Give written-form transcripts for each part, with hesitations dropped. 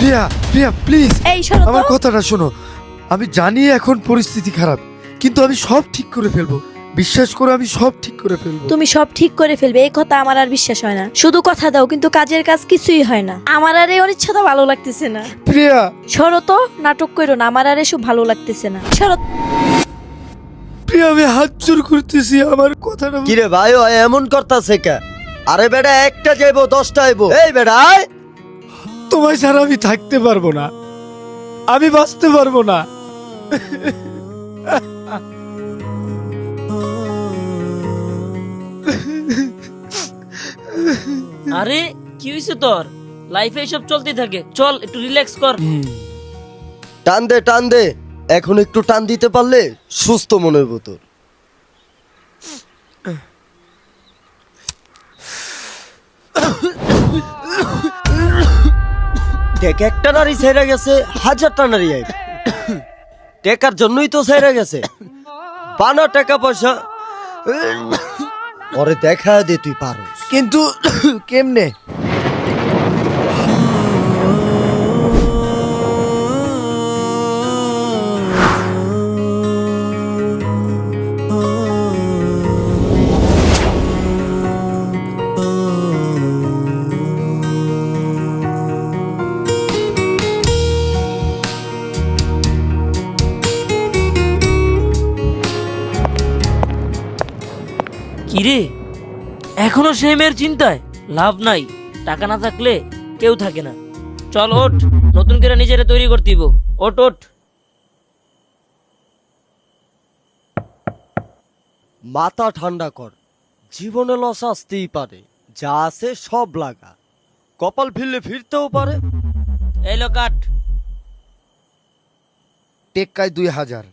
প্রিয়া প্রিয়া please এই শোনো তো। আমার কথাটা শোনো। আমি জানি এখন পরিস্থিতি খারাপ, কিন্তু আমি সব ঠিক করে ফেলবো। বিশ্বাস করো, আমি সব ঠিক করে ফেলবো। তুমি সব ঠিক করে ফেলবে এই কথা আমার আর বিশ্বাস হয় না। শুধু কথা দাও কিন্তু কাজের কাজ কিছুই হয় না। আমার আর এই অনিচ্ছাটা ভালো লাগতেছে না। প্রিয়া সরো তো, নাটক করো না, আমার আর এসব ভালো লাগতেছে না। সরো। প্রিয়া, আমি হাত জোর করতেছি, আমার কথাটা কিরে ভাই ও এমন করতাছে কে? আরে বেটা একটা যাইবো 10টা আইবো। এই বেটা আয়। তোমায় ছাড়া আমি থাকতে পারবো না, আমি বাঁচতে পারবো না। আরে কি হয়েছে তোর? লাইফে এসব চলতে থাকে, চল একটু রিল্যাক্স কর। টান দে টান দে, এখন একটু টান দিতে পারলে সুস্থ মনে হইব তোর। দেখ একটা নারী ছেড়ে গেছে, 1000টা নারী আইব। টেকার জন্যই তো ছেড়ে গেছে। বানা টাকা পয়সা ওরে দেখা দে তুই পারো। কিন্তু কেমনে? কিরে এখনো সেই মেয়ের চিন্তায়? লাভ নাই, টাকা না থাকলে কেউ থাকে না। চল ওঠ, নতুন করে নিজেরে তৈরি করতে দিব। ওঠ ওঠ। মাথা ঠান্ডা কর, জীবনে লস আসতেই পারে, যা আছে সব লাগা। কপাল ফিরলে ফিরতেও পারে। এলো কাট। টেক্কায় 2000।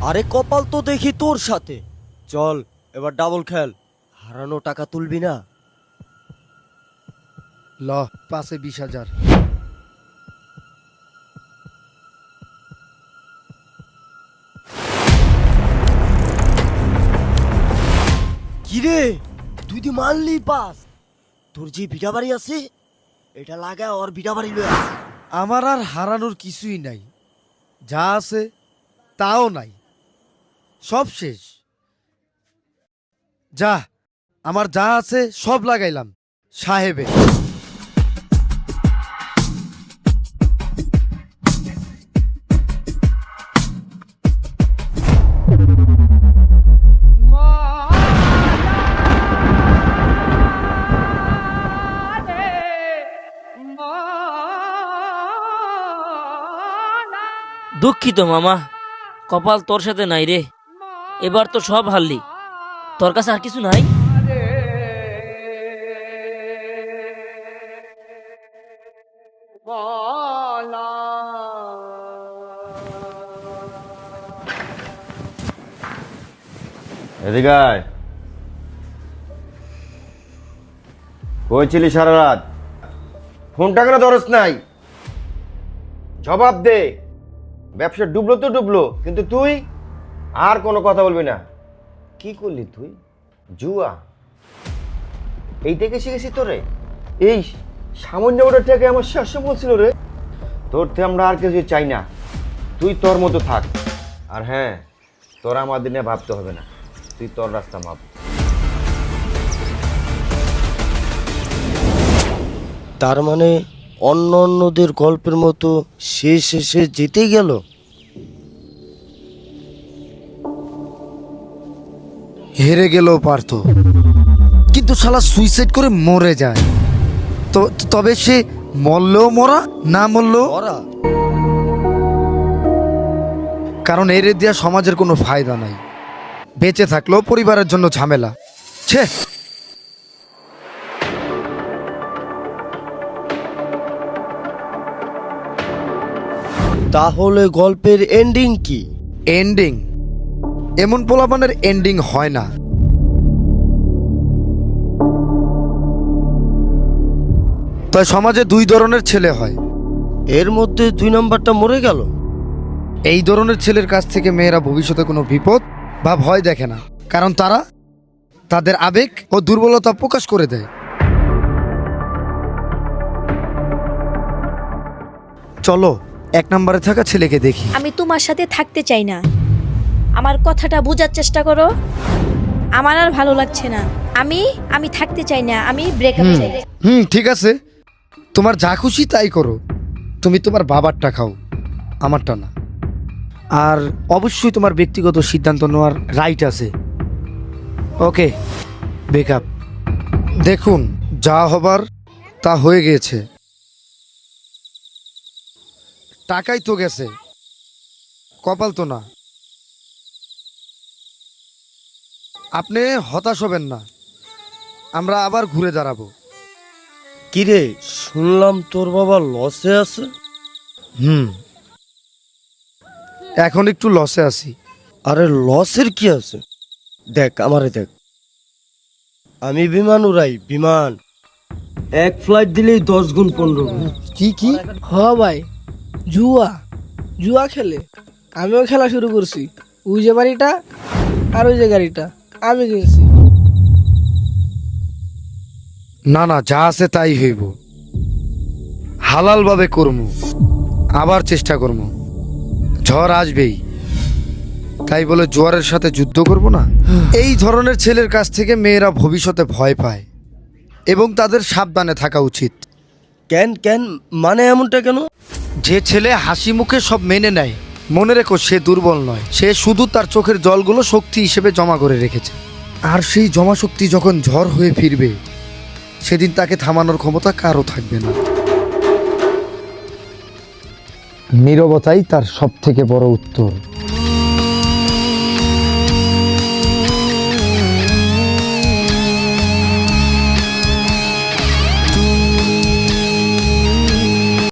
আরে কপাল তো দেখি তোর সাথে। চল এবার ডাবল খেল, হারানো টাকা তুলবি না। ল, পাশে 20,000। কিরে তুই দি মানলি পাস? তোর যে বিটা বাড়ি আছে এটা লাগা ওর বিটা বাড়ি লয়ে আস। আমার আর হারানোর কিছুই নাই, যা আছে তাও নাই, সব শেষ। যা, আমার যা আছে সব লাগাইলাম সাহেবে। দুঃখিত মামা, কপাল তোর সাথে নাই রে। এবার তো সব হারলি, তোর কাছে আর কিছু নাই। এদিকে আয়। কই ছিলি সারা রাত? ফোনটা কেন ধরস নাই? জবাব দে। ব্যবসা ডুবলো তো ডুবলো, কিন্তু তুই আর কোনো কথা বলবি না। কি করলি তুই? জুয়া? এই থেকে শিখেছি তোরে? এই সামান্য ওটা থেকে আমার শেষ বলছিল রে। তোর থেকে আমরা আর কিছু চাই না, তুই তোর মতো থাক। আর হ্যাঁ, তোরা আমার দিনে ভাবতে হবে না, তুই তোর রাস্তা মাপ। তার মানে অন্য অন্যদের গল্পের মতো শেষ শেষে জিতে গেল। হেরে গেলেও পারতো, কিন্তু শালা সুইসাইড করে মরে যায়। তো তবে সে মরলেও মরা, না মরলেও, ওরা কারণ এর দেওয়া সমাজের কোনো ফায়দা নাই। বেঁচে থাকলেও পরিবারের জন্য ঝামেলা। ছে, তাহলে গল্পের এন্ডিং কি? এন্ডিং? এমন পোলাপানের এন্ডিং হয় না। তাই সমাজে 2 ধরনের ছেলে হয়। এর মধ্যে 2 নাম্বারটা মরে গেল। এই ধরনের ছেলের কাছ থেকে মেয়েরা ভবিষ্যতে কোনো বিপদ বা ভয় দেখে না, কারণ তারা তাদের আবেগ ও দুর্বলতা প্রকাশ করে দেয়। চলো 1 নম্বরে থাকা ছেলেকে দেখি। আমি তোমার সাথে থাকতে চাই না। আমার কথাটা বোঝার চেষ্টা করো। আমার আর ভালো লাগছে না। আমি থাকতে চাই না। আমি ব্রেকআপ চাই। ঠিক আছে, তোমার যা খুশি তাই করো। তুমি তোমার বাবারটা খাও, আমারটা না। আর অবশ্যই তোমার ব্যক্তিগত সিদ্ধান্ত নেওয়ার রাইট আছে। ওকে, ব্রেকআপ। দেখুন, যা হবার তা হয়ে গিয়েছে। টাকাই তো গেছে, কপাল তো না। আপনি হতাশ হবেন না, আমরা আবার ঘুরে দাঁড়াবো। কিরে, শুনলাম তোর বাবা লসে আছে। এখন একটু লসে আছি। আরে লসের কি আছে? দেখ আমারে দেখ, আমি বিমান উড়াই, বিমান। 1 ফ্লাইট দিলেই 10 গুণ 15 গুণ। কি হ ভাই, জুয়া খেলে। আমিও খেলা শুরু করছি। ওই যে বাড়িটা আর ওই যে গাড়িটা আমি কিনছি। না না, যা আছে তাই হইব। হালাল ভাবে করমু, আবার চেষ্টা করমু। ঝড় আসবেই, তাই বলে জোয়ারের সাথে যুদ্ধ করব না। এই ধরনের ছেলের কাছ থেকে মেয়েরা ভবিষ্যতে ভয় পায় এবং তাদের সাবধানে থাকা উচিত। কেন মানে এমনটা কেন? যে ছেলে হাসি মুখে সব মেনে নেয়, মনে রেখো সে দুর্বল নয়। সে শুধু তার চোখের জলগুলো শক্তি হিসেবে জমা করে রেখেছে। আর সেই জমা শক্তি যখন ঝড় হয়ে ফিরবে, সেদিন তাকে থামানোর ক্ষমতা কারও থাকবে না। নীরবতাই তার সব থেকে বড় উত্তর।